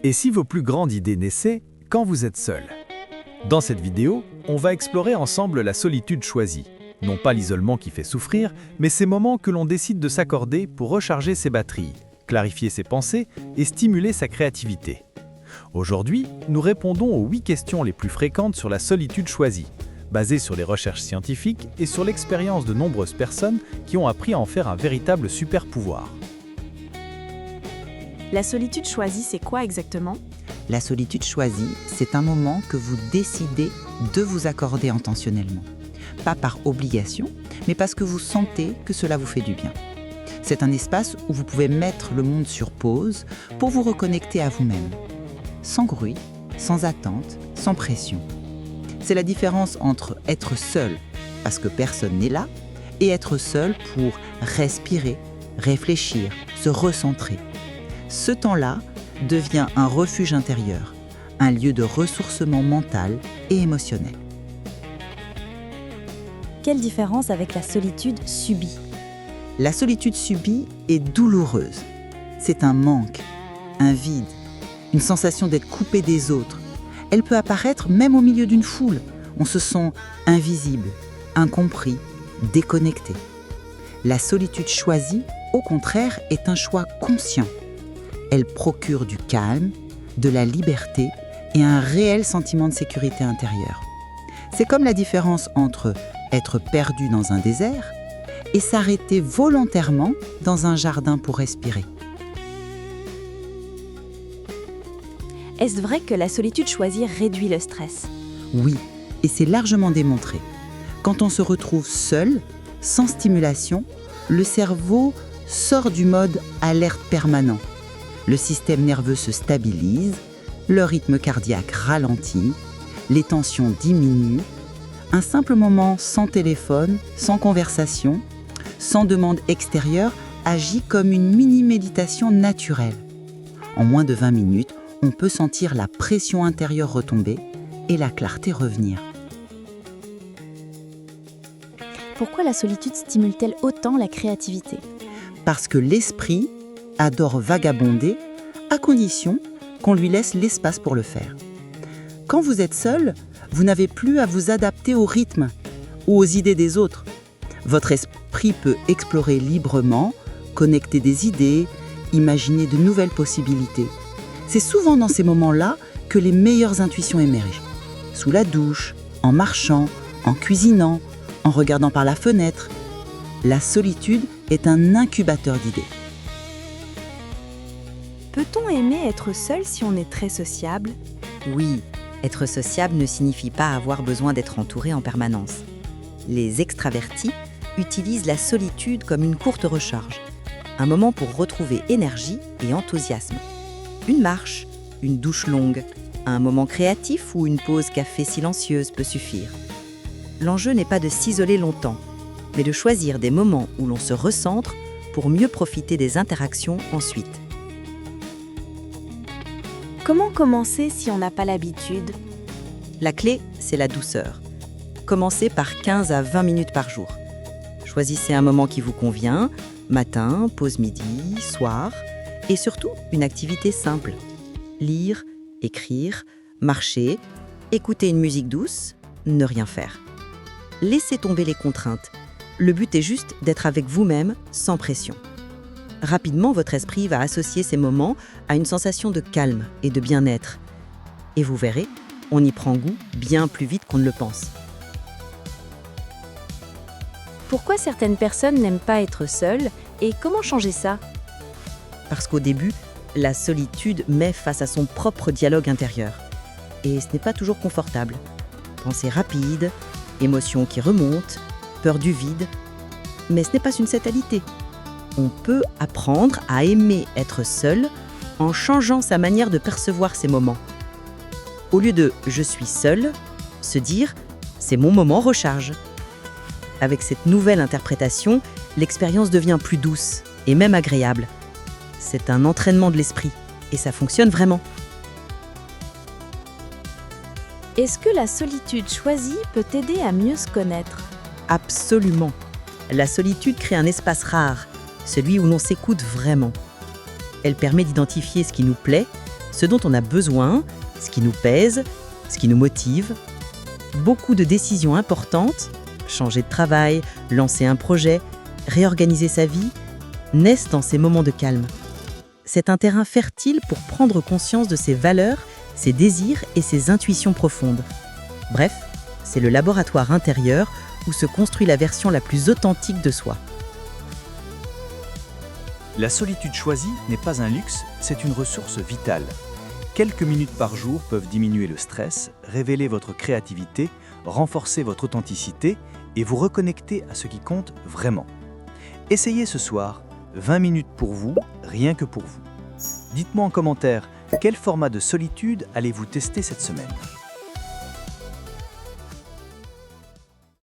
Et si vos plus grandes idées naissaient quand vous êtes seul? Dans cette vidéo, on va explorer ensemble la solitude choisie. Non pas l'isolement qui fait souffrir, mais ces moments que l'on décide de s'accorder pour recharger ses batteries, clarifier ses pensées et stimuler sa créativité. Aujourd'hui, nous répondons aux 8 questions les plus fréquentes sur la solitude choisie, basées sur les recherches scientifiques et sur l'expérience de nombreuses personnes qui ont appris à en faire un véritable super-pouvoir. La solitude choisie, c'est quoi exactement? La solitude choisie, c'est un moment que vous décidez de vous accorder intentionnellement. Pas par obligation, mais parce que vous sentez que cela vous fait du bien. C'est un espace où vous pouvez mettre le monde sur pause pour vous reconnecter à vous-même. Sans bruit, sans attente, sans pression. C'est la différence entre être seul, parce que personne n'est là, et être seul pour respirer, réfléchir, se recentrer. Ce temps-là devient un refuge intérieur, un lieu de ressourcement mental et émotionnel. Quelle différence avec la solitude subie? La solitude subie est douloureuse. C'est un manque, un vide, une sensation d'être coupé des autres. Elle peut apparaître même au milieu d'une foule. On se sent invisible, incompris, déconnecté. La solitude choisie, au contraire, est un choix conscient. Elle procure du calme, de la liberté et un réel sentiment de sécurité intérieure. C'est comme la différence entre être perdu dans un désert et s'arrêter volontairement dans un jardin pour respirer. Est-ce vrai que la solitude choisie réduit le stress? Oui, et c'est largement démontré. Quand on se retrouve seul, sans stimulation, le cerveau sort du mode alerte permanent. Le système nerveux se stabilise, le rythme cardiaque ralentit, les tensions diminuent. Un simple moment sans téléphone, sans conversation, sans demande extérieure, agit comme une mini-méditation naturelle. En moins de 20 minutes, on peut sentir la pression intérieure retomber et la clarté revenir. Pourquoi la solitude stimule-t-elle autant la créativité? Parce que l'esprit adore vagabonder, à condition qu'on lui laisse l'espace pour le faire. Quand vous êtes seul, vous n'avez plus à vous adapter au rythme ou aux idées des autres. Votre esprit peut explorer librement, connecter des idées, imaginer de nouvelles possibilités. C'est souvent dans ces moments-là que les meilleures intuitions émergent. Sous la douche, en marchant, en cuisinant, en regardant par la fenêtre. La solitude est un incubateur d'idées. Peut-on aimer être seul si on est très sociable? Oui, être sociable ne signifie pas avoir besoin d'être entouré en permanence. Les extravertis utilisent la solitude comme une courte recharge, un moment pour retrouver énergie et enthousiasme. Une marche, une douche longue, un moment créatif ou une pause café silencieuse peut suffire. L'enjeu n'est pas de s'isoler longtemps, mais de choisir des moments où l'on se recentre pour mieux profiter des interactions ensuite. Comment commencer si on n'a pas l'habitude? La clé, c'est la douceur. Commencez par 15 à 20 minutes par jour. Choisissez un moment qui vous convient, matin, pause midi, soir, et surtout une activité simple. Lire, écrire, marcher, écouter une musique douce, ne rien faire. Laissez tomber les contraintes. Le but est juste d'être avec vous-même sans pression. Rapidement, votre esprit va associer ces moments à une sensation de calme et de bien-être. Et vous verrez, on y prend goût bien plus vite qu'on ne le pense. Pourquoi certaines personnes n'aiment pas être seules et comment changer ça? Parce qu'au début, la solitude met face à son propre dialogue intérieur. Et ce n'est pas toujours confortable. Pensées rapides, émotions qui remontent, peur du vide. Mais ce n'est pas une fatalité. On peut apprendre à aimer être seul en changeant sa manière de percevoir ces moments. Au lieu de « je suis seul », se dire « c'est mon moment recharge ». Avec cette nouvelle interprétation, l'expérience devient plus douce et même agréable. C'est un entraînement de l'esprit et ça fonctionne vraiment. Est-ce que la solitude choisie peut aider à mieux se connaître? Absolument. La solitude crée un espace rare, celui où l'on s'écoute vraiment. Elle permet d'identifier ce qui nous plaît, ce dont on a besoin, ce qui nous pèse, ce qui nous motive. Beaucoup de décisions importantes, changer de travail, lancer un projet, réorganiser sa vie, naissent dans ces moments de calme. C'est un terrain fertile pour prendre conscience de ses valeurs, ses désirs et ses intuitions profondes. Bref, c'est le laboratoire intérieur où se construit la version la plus authentique de soi. La solitude choisie n'est pas un luxe, c'est une ressource vitale. Quelques minutes par jour peuvent diminuer le stress, révéler votre créativité, renforcer votre authenticité et vous reconnecter à ce qui compte vraiment. Essayez ce soir, 20 minutes pour vous, rien que pour vous. Dites-moi en commentaire, quel format de solitude allez-vous tester cette semaine ?